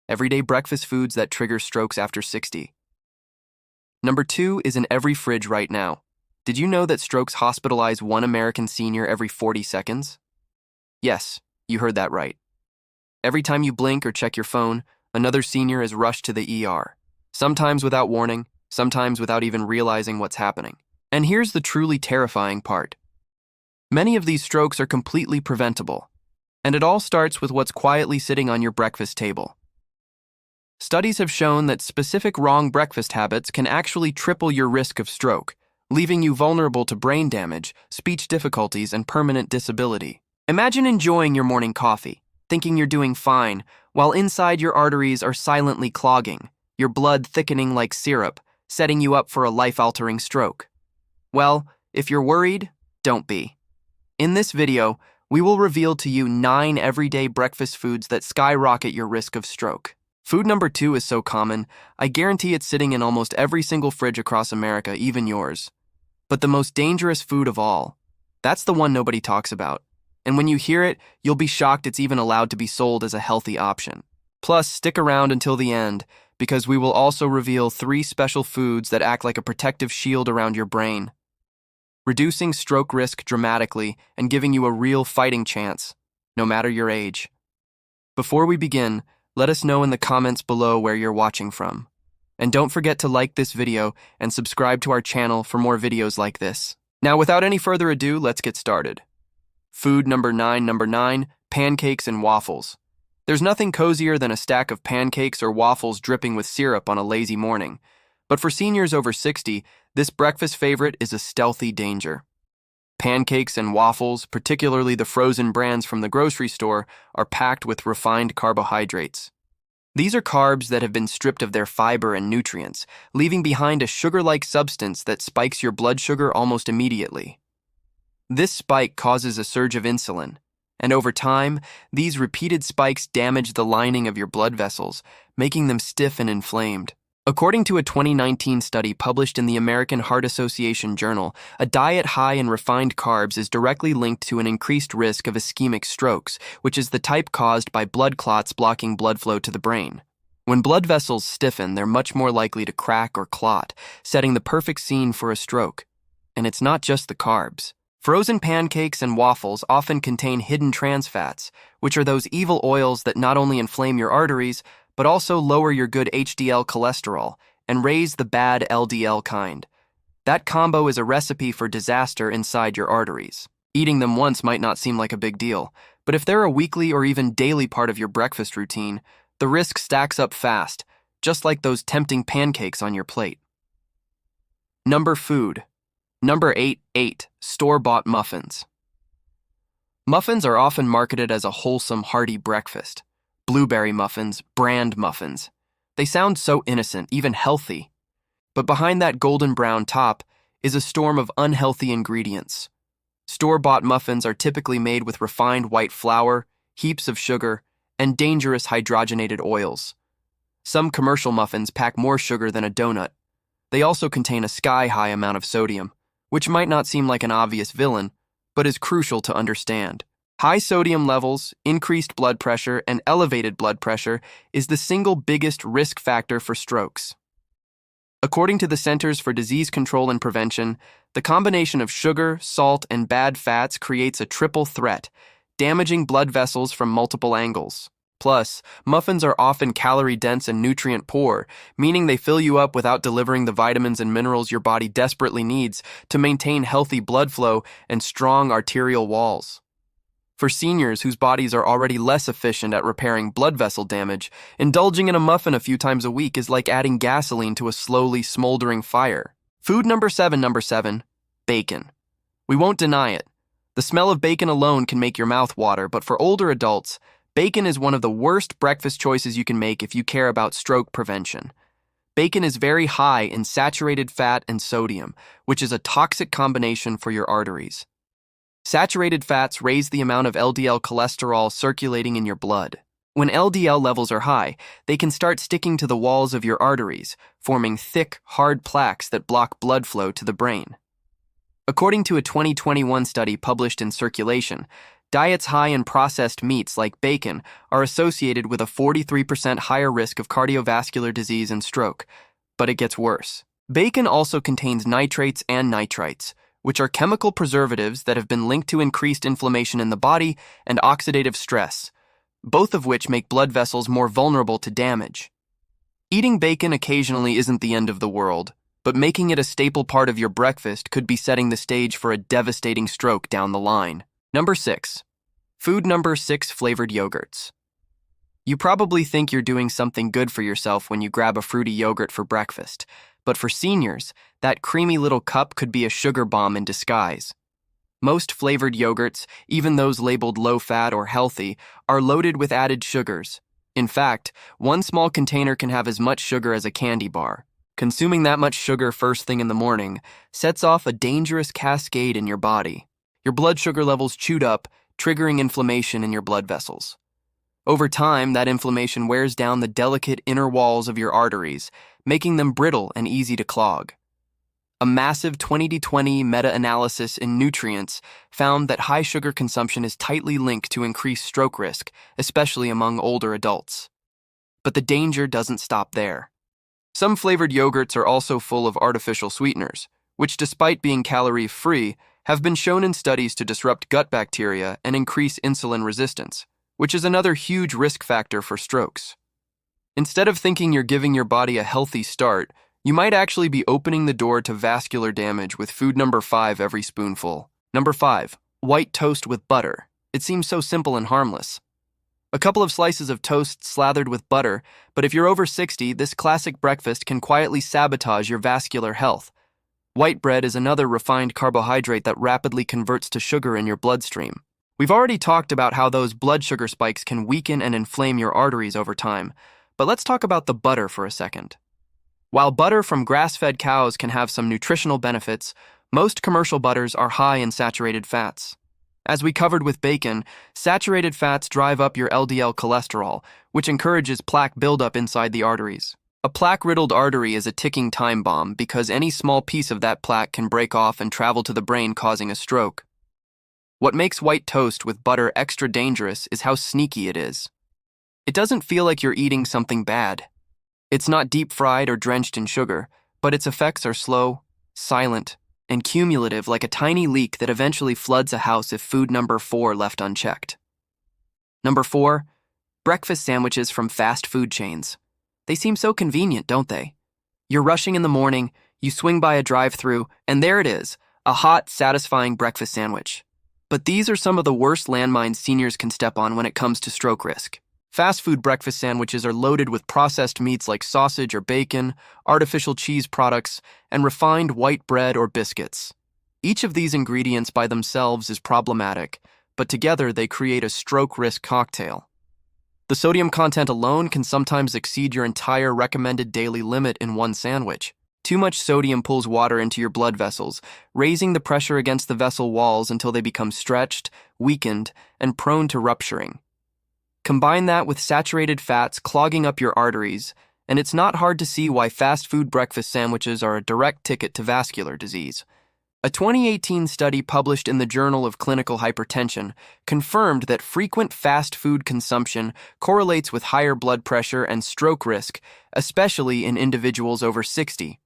everyday breakfast foods that trigger strokes after 60. Number 2 is in every fridge right now. Did you know that strokes hospitalize one American senior every 40 seconds? Yes, you heard that right. Every time you blink or check your phone, another senior is rushed to the ER. Sometimes without warning, sometimes without even realizing what's happening. And here's the truly terrifying part. Many of these strokes are completely preventable, and it all starts with what's quietly sitting on your breakfast table. Studies have shown that specific wrong breakfast habits can actually triple your risk of stroke, leaving you vulnerable to brain damage, speech difficulties, and permanent disability. Imagine enjoying your morning coffee, thinking you're doing fine, while inside your arteries are silently clogging, your blood thickening like syrup, setting you up for a life-altering stroke. Well, if you're worried, don't be. In this video, we will reveal to you 9 everyday breakfast foods that skyrocket your risk of stroke. Food number 2 is so common, I guarantee it's sitting in almost every single fridge across America, even yours. But the most dangerous food of all, that's the one nobody talks about. And when you hear it, you'll be shocked it's even allowed to be sold as a healthy option. Plus, stick around until the end, because we will also reveal 3 special foods that act like a protective shield around your brain, reducing stroke risk dramatically and giving you a real fighting chance, no matter your age. Before we begin, let us know in the comments below where you're watching from. And don't forget to like this video and subscribe to our channel for more videos like this. Now, without any further ado, let's get started. Food number 9, pancakes and waffles. There's nothing cozier than a stack of pancakes or waffles dripping with syrup on a lazy morning. But for seniors over 60, this breakfast favorite is a stealthy danger. Pancakes and waffles, particularly the frozen brands from the grocery store, are packed with refined carbohydrates. These are carbs that have been stripped of their fiber and nutrients, leaving behind a sugar-like substance that spikes your blood sugar almost immediately. This spike causes a surge of insulin, and over time, these repeated spikes damage the lining of your blood vessels, making them stiff and inflamed. According to a 2019 study published in the American Heart Association Journal, a diet high in refined carbs is directly linked to an increased risk of ischemic strokes, which is the type caused by blood clots blocking blood flow to the brain. When blood vessels stiffen, they're much more likely to crack or clot, setting the perfect scene for a stroke. And it's not just the carbs. Frozen pancakes and waffles often contain hidden trans fats, which are those evil oils that not only inflame your arteries, but also lower your good HDL cholesterol and raise the bad LDL kind. That combo is a recipe for disaster inside your arteries. Eating them once might not seem like a big deal, but if they're a weekly or even daily part of your breakfast routine, the risk stacks up fast, just like those tempting pancakes on your plate. Number 8, store-bought muffins. Muffins are often marketed as a wholesome, hearty breakfast. Blueberry muffins, brand muffins. They sound so innocent, even healthy. But behind that golden brown top is a storm of unhealthy ingredients. Store-bought muffins are typically made with refined white flour, heaps of sugar, and dangerous hydrogenated oils. Some commercial muffins pack more sugar than a donut. They also contain a sky-high amount of sodium, which might not seem like an obvious villain, but is crucial to understand. High sodium levels, increased blood pressure, and elevated blood pressure is the single biggest risk factor for strokes. According to the Centers for Disease Control and Prevention, the combination of sugar, salt, and bad fats creates a triple threat, damaging blood vessels from multiple angles. Plus, muffins are often calorie-dense and nutrient-poor, meaning they fill you up without delivering the vitamins and minerals your body desperately needs to maintain healthy blood flow and strong arterial walls. For seniors whose bodies are already less efficient at repairing blood vessel damage, indulging in a muffin a few times a week is like adding gasoline to a slowly smoldering fire. Food number 7, bacon. We won't deny it. The smell of bacon alone can make your mouth water, but for older adults, bacon is one of the worst breakfast choices you can make if you care about stroke prevention. Bacon is very high in saturated fat and sodium, which is a toxic combination for your arteries. Saturated fats raise the amount of LDL cholesterol circulating in your blood. When LDL levels are high, they can start sticking to the walls of your arteries, forming thick, hard plaques that block blood flow to the brain. According to a 2021 study published in Circulation, Diets high in processed meats like bacon are associated with a 43% higher risk of cardiovascular disease and stroke, but it gets worse. Bacon also contains nitrates and nitrites, which are chemical preservatives that have been linked to increased inflammation in the body and oxidative stress, both of which make blood vessels more vulnerable to damage. Eating bacon occasionally isn't the end of the world, but making it a staple part of your breakfast could be setting the stage for a devastating stroke down the line. Number 6. Food number 6 flavored yogurts. You probably think you're doing something good for yourself when you grab a fruity yogurt for breakfast, but for seniors, that creamy little cup could be a sugar bomb in disguise. Most flavored yogurts, even those labeled low-fat or healthy, are loaded with added sugars. In fact, one small container can have as much sugar as a candy bar. Consuming that much sugar first thing in the morning sets off a dangerous cascade in your body. Your blood sugar levels shoot up, triggering inflammation in your blood vessels. Over time, that inflammation wears down the delicate inner walls of your arteries, making them brittle and easy to clog. A massive 2020 meta-analysis in Nutrients found that high sugar consumption is tightly linked to increased stroke risk, especially among older adults. But the danger doesn't stop there. Some flavored yogurts are also full of artificial sweeteners, which, despite being calorie-free, have been shown in studies to disrupt gut bacteria and increase insulin resistance, which is another huge risk factor for strokes. Instead of thinking you're giving your body a healthy start, you might actually be opening the door to vascular damage with food number 5 every spoonful. Number 5. White toast with butter. It seems so simple and harmless. A couple of slices of toast slathered with butter, but if you're over 60, this classic breakfast can quietly sabotage your vascular health. White bread is another refined carbohydrate that rapidly converts to sugar in your bloodstream. We've already talked about how those blood sugar spikes can weaken and inflame your arteries over time, but let's talk about the butter for a second. While butter from grass-fed cows can have some nutritional benefits, most commercial butters are high in saturated fats. As we covered with bacon, saturated fats drive up your LDL cholesterol, which encourages plaque buildup inside the arteries. A plaque-riddled artery is a ticking time bomb because any small piece of that plaque can break off and travel to the brain, causing a stroke. What makes white toast with butter extra dangerous is how sneaky it is. It doesn't feel like you're eating something bad. It's not deep-fried or drenched in sugar, but its effects are slow, silent, and cumulative, like a tiny leak that eventually floods a house if food number 4 left unchecked. Number 4. Breakfast sandwiches from fast food chains. They seem so convenient, don't they? You're rushing in the morning, you swing by a drive-thru, and there it is, a hot, satisfying breakfast sandwich. But these are some of the worst landmines seniors can step on when it comes to stroke risk. Fast food breakfast sandwiches are loaded with processed meats like sausage or bacon, artificial cheese products, and refined white bread or biscuits. Each of these ingredients by themselves is problematic, but together they create a stroke risk cocktail. The sodium content alone can sometimes exceed your entire recommended daily limit in one sandwich. Too much sodium pulls water into your blood vessels, raising the pressure against the vessel walls until they become stretched, weakened, and prone to rupturing. Combine that with saturated fats clogging up your arteries, and it's not hard to see why fast food breakfast sandwiches are a direct ticket to vascular disease. A 2018 study published in the Journal of Clinical Hypertension confirmed that frequent fast food consumption correlates with higher blood pressure and stroke risk, especially in individuals over 60.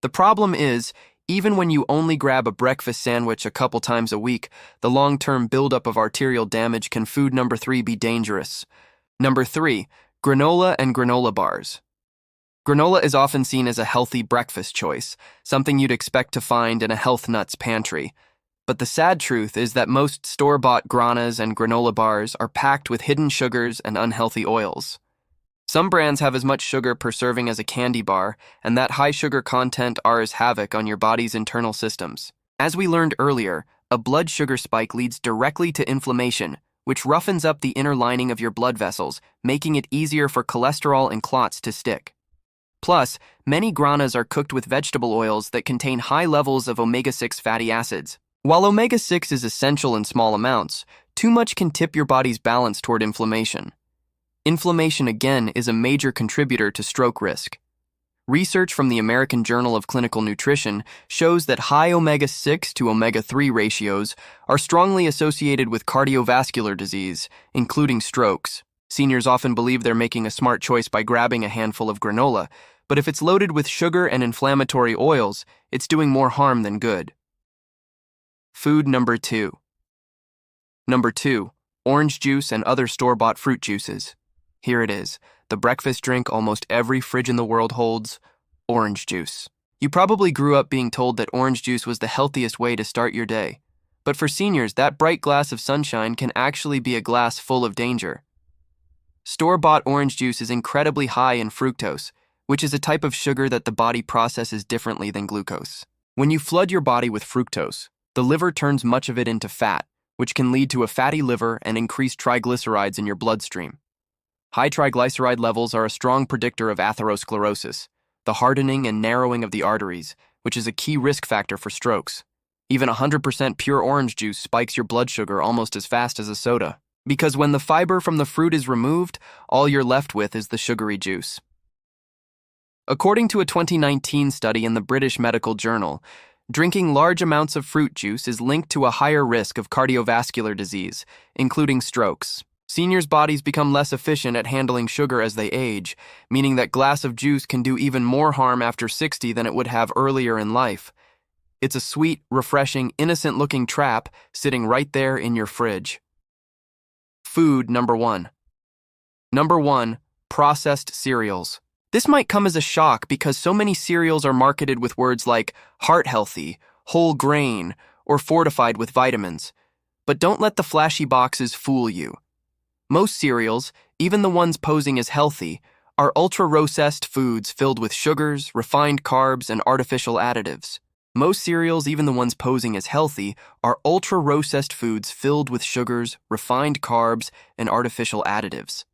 The problem is, even when you only grab a breakfast sandwich a couple times a week, the long-term buildup of arterial damage can food number 3 be dangerous. Number 3, granola and granola bars. Granola is often seen as a healthy breakfast choice, something you'd expect to find in a health nuts pantry. But the sad truth is that most store-bought granas and granola bars are packed with hidden sugars and unhealthy oils. Some brands have as much sugar per serving as a candy bar, and that high sugar content wreaks havoc on your body's internal systems. As we learned earlier, a blood sugar spike leads directly to inflammation, which roughens up the inner lining of your blood vessels, making it easier for cholesterol and clots to stick. Plus, many granas are cooked with vegetable oils that contain high levels of omega-6 fatty acids. While omega-6 is essential in small amounts, too much can tip your body's balance toward inflammation. Inflammation, again, is a major contributor to stroke risk. Research from the American Journal of Clinical Nutrition shows that high omega-6 to omega-3 ratios are strongly associated with cardiovascular disease, including strokes. Seniors often believe they're making a smart choice by grabbing a handful of granola, but if it's loaded with sugar and inflammatory oils, it's doing more harm than good. Food number 2. Number 2, orange juice and other store-bought fruit juices. Here it is, the breakfast drink almost every fridge in the world holds: orange juice. You probably grew up being told that orange juice was the healthiest way to start your day. But for seniors, that bright glass of sunshine can actually be a glass full of danger. Store-bought orange juice is incredibly high in fructose, which is a type of sugar that the body processes differently than glucose. When you flood your body with fructose, the liver turns much of it into fat, which can lead to a fatty liver and increased triglycerides in your bloodstream. High triglyceride levels are a strong predictor of atherosclerosis, the hardening and narrowing of the arteries, which is a key risk factor for strokes. Even 100% pure orange juice spikes your blood sugar almost as fast as a soda, because when the fiber from the fruit is removed, all you're left with is the sugary juice. According to a 2019 study in the British Medical Journal, drinking large amounts of fruit juice is linked to a higher risk of cardiovascular disease, including strokes. Seniors' bodies become less efficient at handling sugar as they age, meaning that glass of juice can do even more harm after 60 than it would have earlier in life. It's a sweet, refreshing, innocent-looking trap sitting right there in your fridge. Food number 1. Number 1, processed cereals. This might come as a shock because so many cereals are marketed with words like heart healthy, whole grain, or fortified with vitamins. But don't let the flashy boxes fool you. Most cereals, even the ones posing as healthy, are ultra-processed foods filled with sugars, refined carbs, and artificial additives. Most cereals, even the ones posing as healthy, are ultra-processed foods filled with sugars, refined carbs, and artificial additives.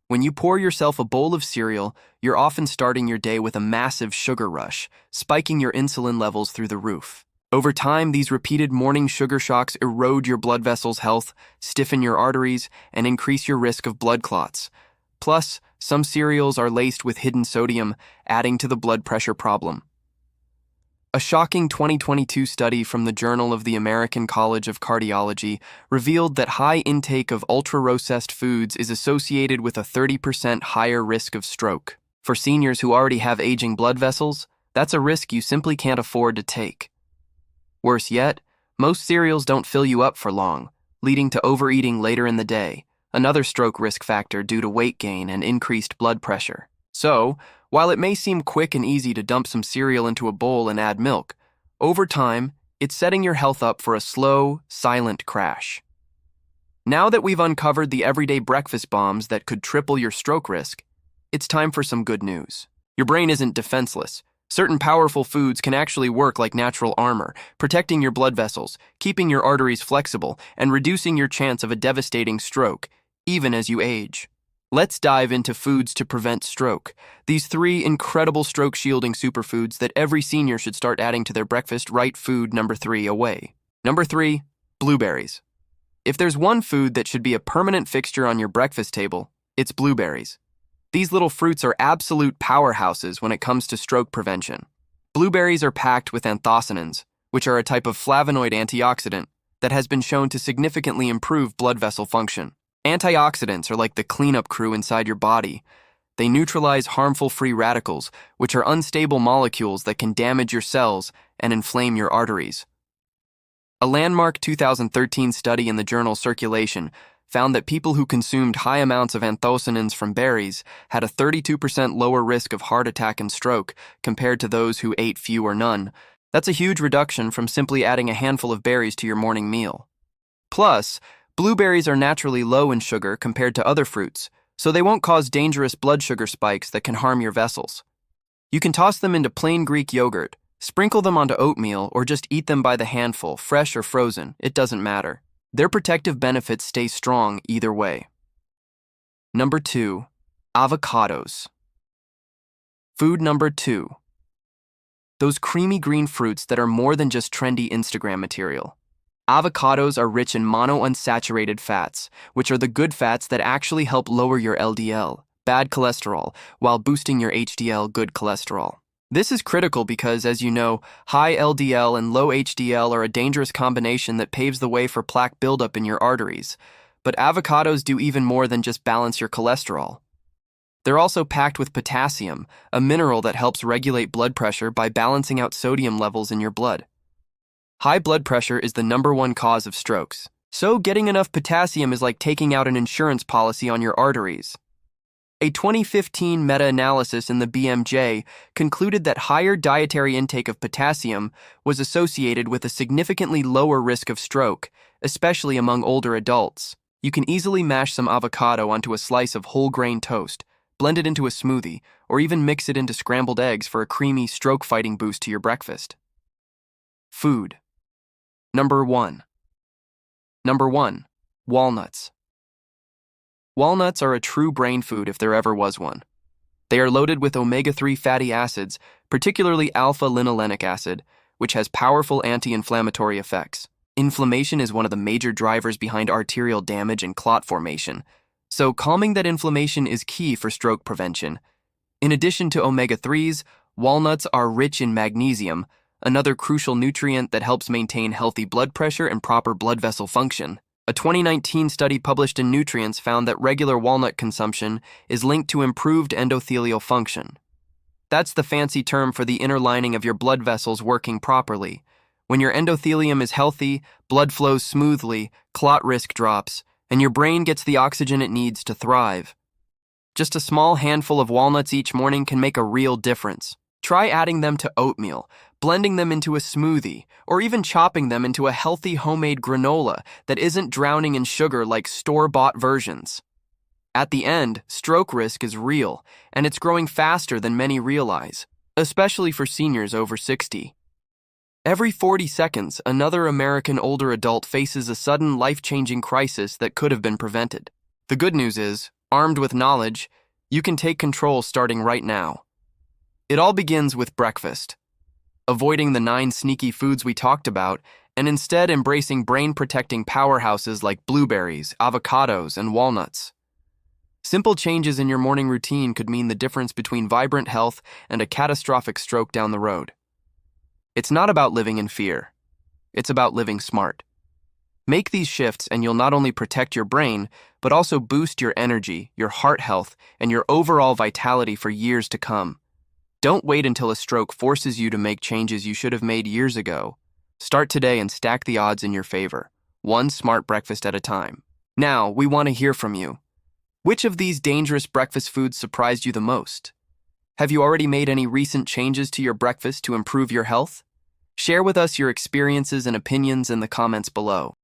When you pour yourself a bowl of cereal, you're often starting your day with a massive sugar rush, spiking your insulin levels through the roof. Over time, these repeated morning sugar shocks erode your blood vessels' health, stiffen your arteries, and increase your risk of blood clots. Plus, some cereals are laced with hidden sodium, adding to the blood pressure problem. A shocking 2022 study from the Journal of the American College of Cardiology revealed that high intake of ultra-processed foods is associated with a 30% higher risk of stroke. For seniors who already have aging blood vessels, that's a risk you simply can't afford to take. Worse yet, most cereals don't fill you up for long, leading to overeating later in the day, another stroke risk factor due to weight gain and increased blood pressure. So, while it may seem quick and easy to dump some cereal into a bowl and add milk, over time, it's setting your health up for a slow, silent crash. Now that we've uncovered the everyday breakfast bombs that could triple your stroke risk, it's time for some good news. Your brain isn't defenseless. Certain powerful foods can actually work like natural armor, protecting your blood vessels, keeping your arteries flexible, and reducing your chance of a devastating stroke, even as you age. Let's dive into foods to prevent stroke. These 3 incredible stroke-shielding superfoods that every senior should start adding to their breakfast right food number 3 away. Number 3, blueberries. If there's one food that should be a permanent fixture on your breakfast table, it's blueberries. These little fruits are absolute powerhouses when it comes to stroke prevention. Blueberries are packed with anthocyanins, which are a type of flavonoid antioxidant that has been shown to significantly improve blood vessel function. Antioxidants are like the cleanup crew inside your body. They neutralize harmful free radicals, which are unstable molecules that can damage your cells and inflame your arteries. A landmark 2013 study in the journal Circulation found that people who consumed high amounts of anthocyanins from berries had a 32% lower risk of heart attack and stroke compared to those who ate few or none. That's a huge reduction from simply adding a handful of berries to your morning meal. Plus, blueberries are naturally low in sugar compared to other fruits, so they won't cause dangerous blood sugar spikes that can harm your vessels. You can toss them into plain Greek yogurt, sprinkle them onto oatmeal, or just eat them by the handful, fresh or frozen, it doesn't matter. Their protective benefits stay strong either way. Number 2, avocados. Food number 2. Those creamy green fruits that are more than just trendy Instagram material. Avocados are rich in monounsaturated fats, which are the good fats that actually help lower your LDL, bad cholesterol, while boosting your HDL, good cholesterol. This is critical because, as you know, high LDL and low HDL are a dangerous combination that paves the way for plaque buildup in your arteries. But avocados do even more than just balance your cholesterol. They're also packed with potassium, a mineral that helps regulate blood pressure by balancing out sodium levels in your blood. High blood pressure is the #1 cause of strokes. So getting enough potassium is like taking out an insurance policy on your arteries. A 2015 meta-analysis in the BMJ concluded that higher dietary intake of potassium was associated with a significantly lower risk of stroke, especially among older adults. You can easily mash some avocado onto a slice of whole grain toast, blend it into a smoothie, or even mix it into scrambled eggs for a creamy stroke-fighting boost to your breakfast. Food. Number 1. Number 1. Walnuts. Walnuts are a true brain food if there ever was one. They are loaded with omega-3 fatty acids, particularly alpha-linolenic acid, which has powerful anti-inflammatory effects. Inflammation is one of the major drivers behind arterial damage and clot formation, so calming that inflammation is key for stroke prevention. In addition to omega-3s, walnuts are rich in magnesium, another crucial nutrient that helps maintain healthy blood pressure and proper blood vessel function. A 2019 study published in Nutrients found that regular walnut consumption is linked to improved endothelial function. That's the fancy term for the inner lining of your blood vessels working properly. When your endothelium is healthy, blood flows smoothly, clot risk drops, and your brain gets the oxygen it needs to thrive. Just a small handful of walnuts each morning can make a real difference. Try adding them to oatmeal, blending them into a smoothie, or even chopping them into a healthy homemade granola that isn't drowning in sugar like store-bought versions. At the end, stroke risk is real, and it's growing faster than many realize, especially for seniors over 60. Every 40 seconds, another American older adult faces a sudden life-changing crisis that could have been prevented. The good news is, armed with knowledge, you can take control starting right now. It all begins with breakfast. Avoiding the 9 sneaky foods we talked about, and instead embracing brain-protecting powerhouses like blueberries, avocados, and walnuts. Simple changes in your morning routine could mean the difference between vibrant health and a catastrophic stroke down the road. It's not about living in fear. It's about living smart. Make these shifts and you'll not only protect your brain, but also boost your energy, your heart health, and your overall vitality for years to come. Don't wait until a stroke forces you to make changes you should have made years ago. Start today and stack the odds in your favor, one smart breakfast at a time. Now, we want to hear from you. Which of these dangerous breakfast foods surprised you the most? Have you already made any recent changes to your breakfast to improve your health? Share with us your experiences and opinions in the comments below.